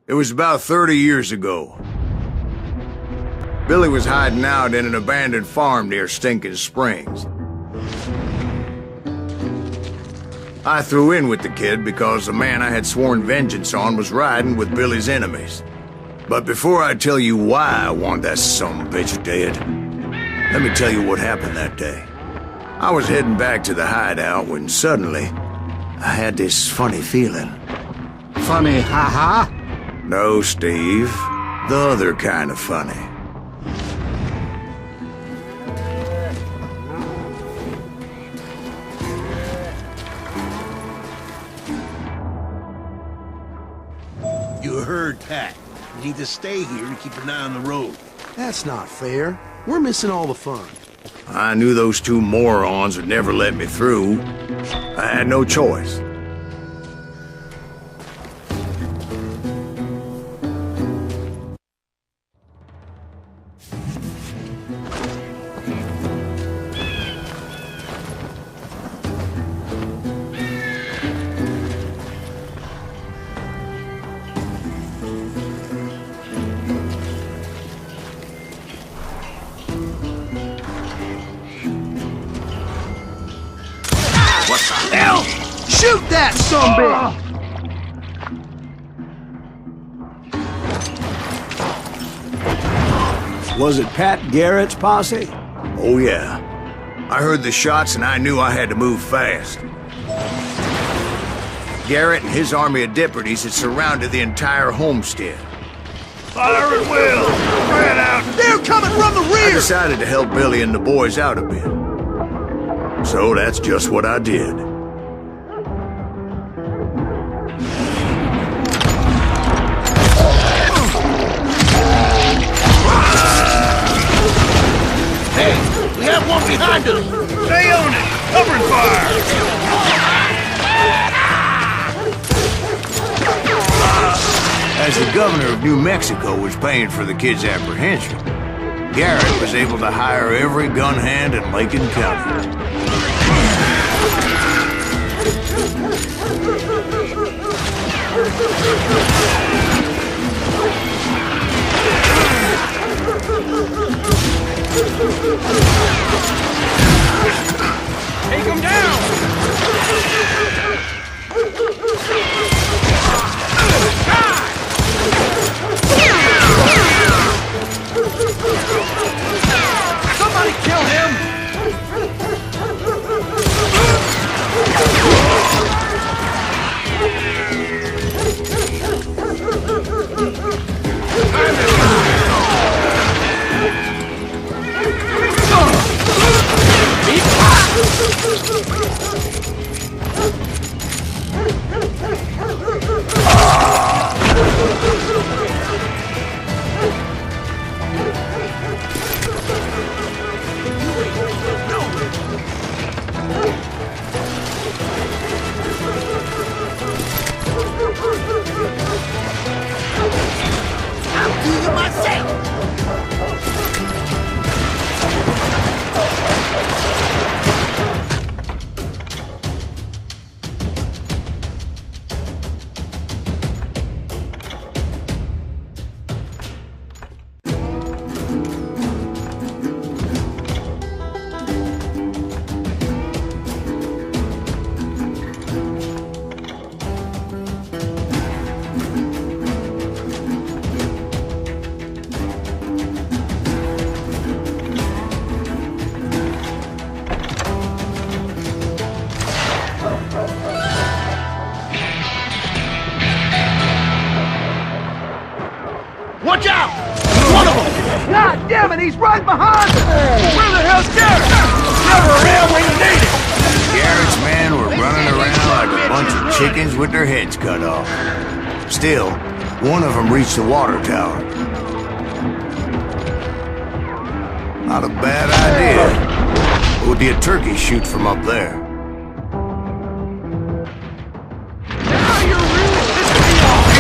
It was about 30 years ago. Billy was hiding out in an abandoned farm near Stinking Springs. I threw in with the kid because the man I had sworn vengeance on was riding with Billy's enemies. But before I tell you why I want that sumbitch dead, let me tell you what happened that day. I was heading back to the hideout when suddenly I had this funny feeling. Funny, ha-ha? No, Steve. The other kind of funny. You heard Pat. You need to stay here to keep an eye on the road. That's not fair. We're missing all the fun. I knew those two morons would never let me through. I had no choice. What the hell? Shoot that sumbitch! Was it Pat Garrett's posse? Oh yeah. I heard the shots and I knew I had to move fast. Garrett and his army of deputies had surrounded the entire homestead. Fire at will! Spread out! They're coming from the I rear! decided to help Billy and the boys out a bit. So that's just what I did. Hey, we have one behind us! Stay on it! Covering fire! As the governor of New Mexico was paying for the kid's apprehension, Garrett was able to hire every gun hand in Lincoln County. Take him down! Somebody kill him! I'll do you myself! Watch out! One of them! God damn it, he's right behind us! Where the hell's Garrett? Never around when you need it! Garrett's men were running around like a bunch of chickens with their heads cut off. Still, one of them reached the water tower. Not a bad idea. Would be a turkey shoot from up there. Now you're really pissing me off!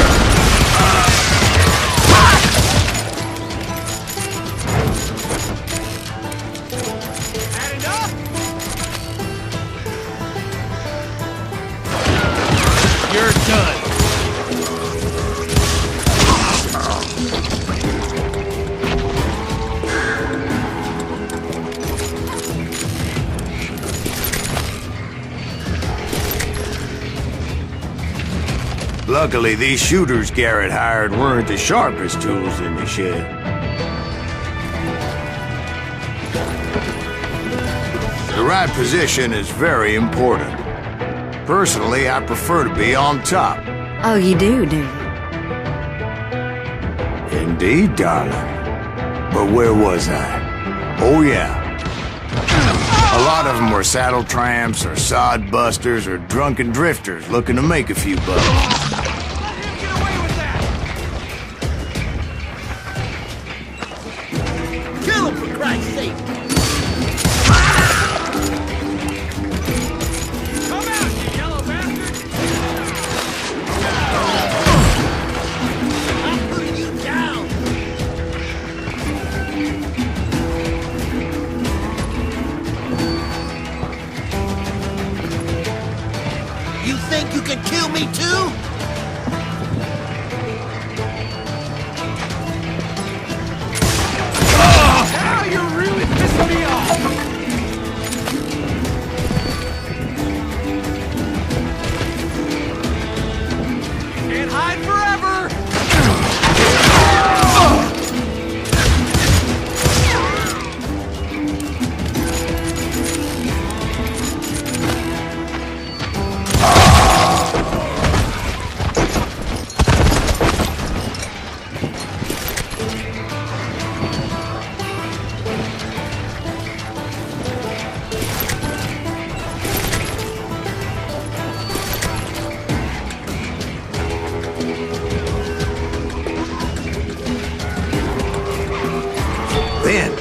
You're done. Luckily, these shooters Garrett hired weren't the sharpest tools in the shed. The right position is very important. Personally, I prefer to be on top. Oh, you do, do you? Indeed, darling. But where was I? Oh, yeah. A lot of them were saddle tramps or sod busters or drunken drifters looking to make a few bucks. Kill him, for Christ's sake! Come out, you yellow bastard! I'm putting you down! You think you can kill me too? Now you're really pissing me off! Can't hide forever! Then,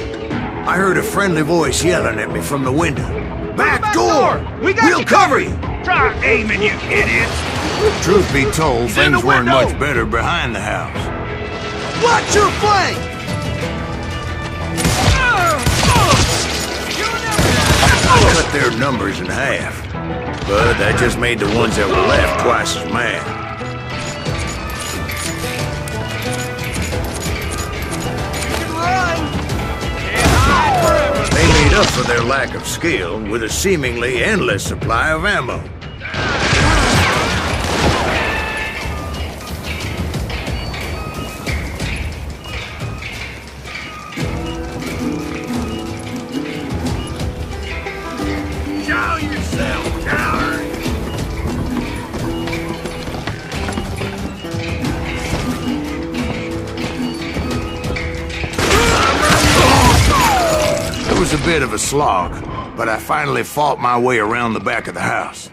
I heard a friendly voice yelling at me from the window. Back door! We'll cover you! Try aiming, you idiots! Truth be told, in things the weren't window! much better behind the house. Watch your flank! I cut their numbers in half. But that just made the ones that were left twice as mad. They made up for their lack of skill with a seemingly endless supply of ammo. Show yourself, coward! It was a bit of a slog, but I finally fought my way around the back of the house.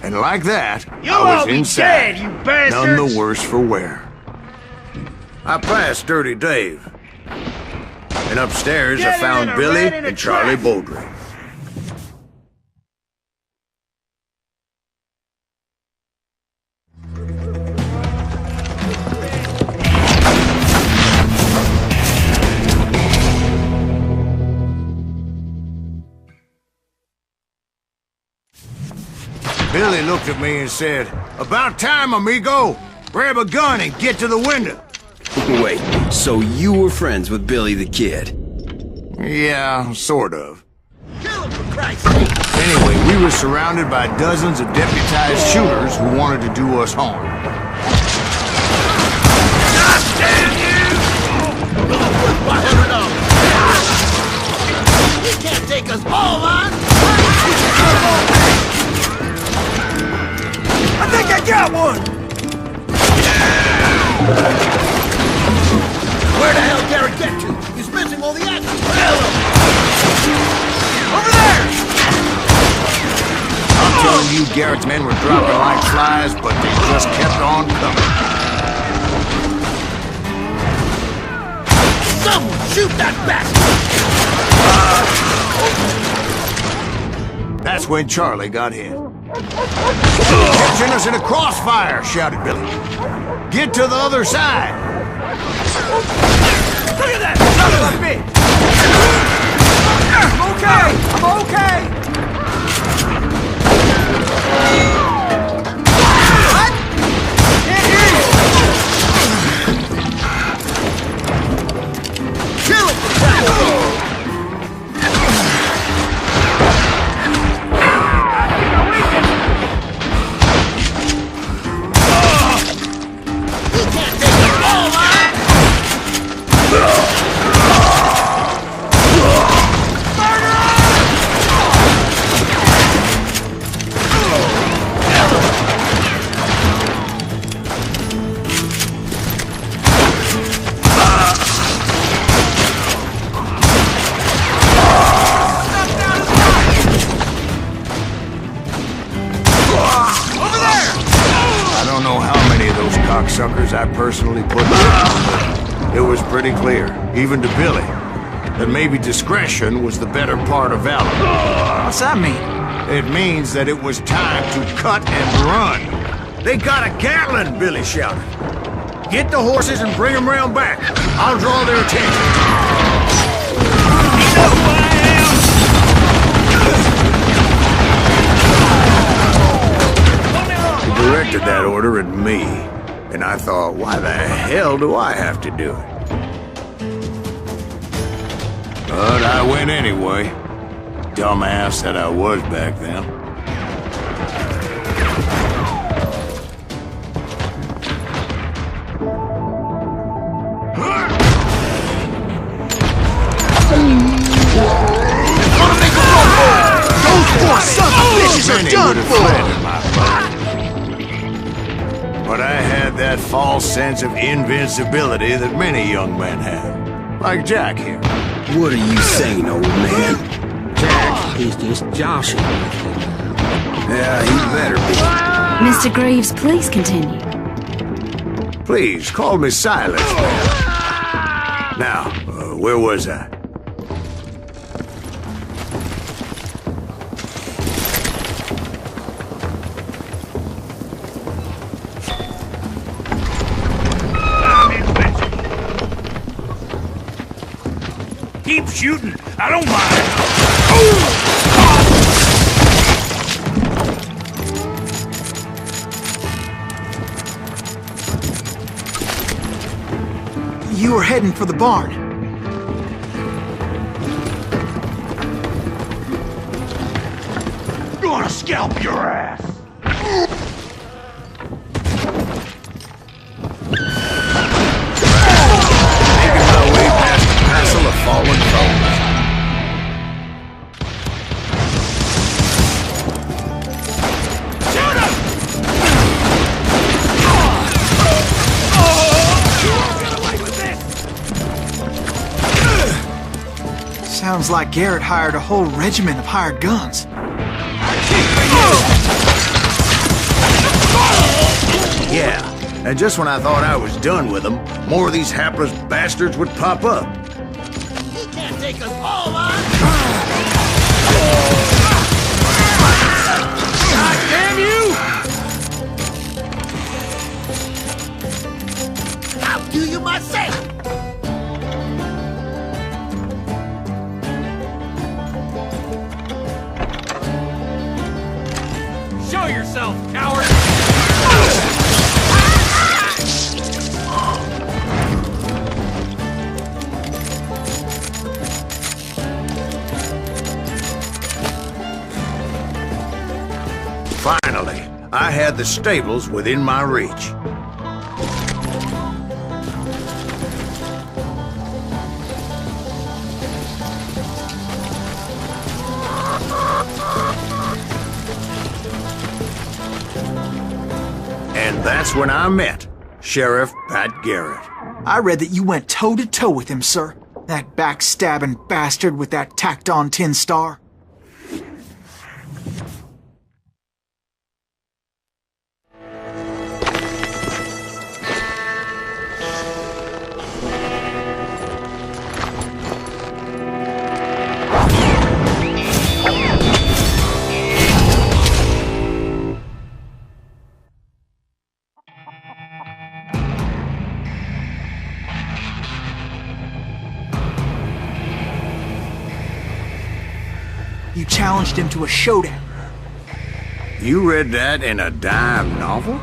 And like that, You'll I was all be inside, dead, you bastards! none the worse for wear. I passed Dirty Dave. And upstairs I Get found in a Billy rat in a and Charlie trap. Bouldry. Billy looked at me and said, "About time, amigo! Grab a gun and get to the window!" Wait, so you were friends with Billy the Kid? Yeah, sort of. Kill him, for Christ's sake! Anyway, we were surrounded by dozens of deputized shooters who wanted to do us harm. You can't take us all on! I think I got one! Where the hell Garrett get to? He's missing all the action! Over there! I'm telling you, Garrett's men were dropping like flies, but they just kept on coming. Someone shoot that bastard! That's when Charlie got hit. Catching us in a crossfire, shouted Billy. Get to the other side. Look at that son of a bitch! I'm okay! I'm okay! What? Can't hear you! Kill him! He can't take it all, man! Cocksuckers I personally put down. It was pretty clear, even to Billy, that maybe discretion was the better part of valor. What's that mean? It means that it was time to cut and run. They got a Gatling, Billy shouted. Get the horses and bring them round back. I'll draw their attention. You know who I am? He directed that order at me. And I thought, why the hell do I have to do it? But I went anyway. Dumbass that I was back then. Those poor sons of bitches are done for! But I had that false sense of invincibility that many young men have. Like Jack here. What are you saying, old man? Jack is just joshing. Yeah, he better be. Mr. Greaves, please continue. Please, call me Silas, man. Now, where was I? Keep shooting. I don't mind. You were heading for the barn. Gonna scalp your ass. Making my way past the castle of fallen foes. Shoot him! Sounds like Garrett hired a whole regiment of hired guns. Yeah, and just when I thought I was done with them, more of these hapless bastards would pop up. He can't take us all on! God damn you! I'll do you myself! Show yourself, coward! Finally, I had the stables within my reach. And that's when I met Sheriff Pat Garrett. I read that you went toe-to-toe with him, sir. That backstabbing bastard with that tacked-on tin star. challenged him to a showdown. You read that in a dime novel?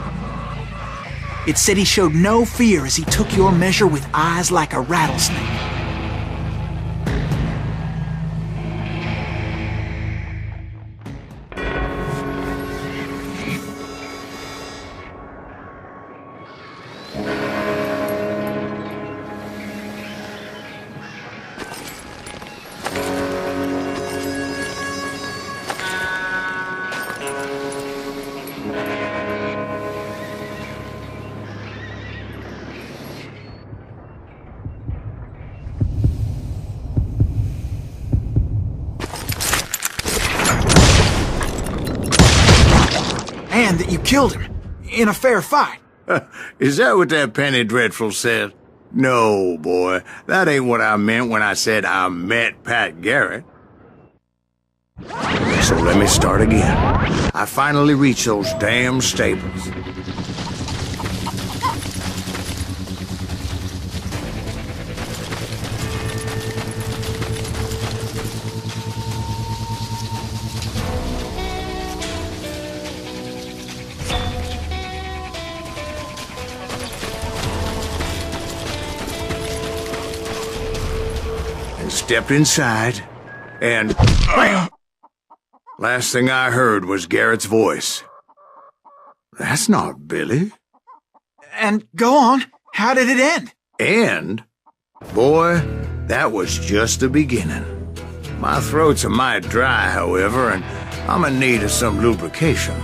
It said he showed no fear as he took your measure with eyes like a rattlesnake. And that you killed him in a fair fight. Is that what that Penny Dreadful said? No, boy. That ain't what I meant when I said I met Pat Garrett. So let me start again. I finally reached those damn stables. Stepped inside, and last thing I heard was Garrett's voice. That's not Billy. And go on, how did it end? And, boy, that was just the beginning. My throat's a mite dry, however, and I'm in need of some lubrication.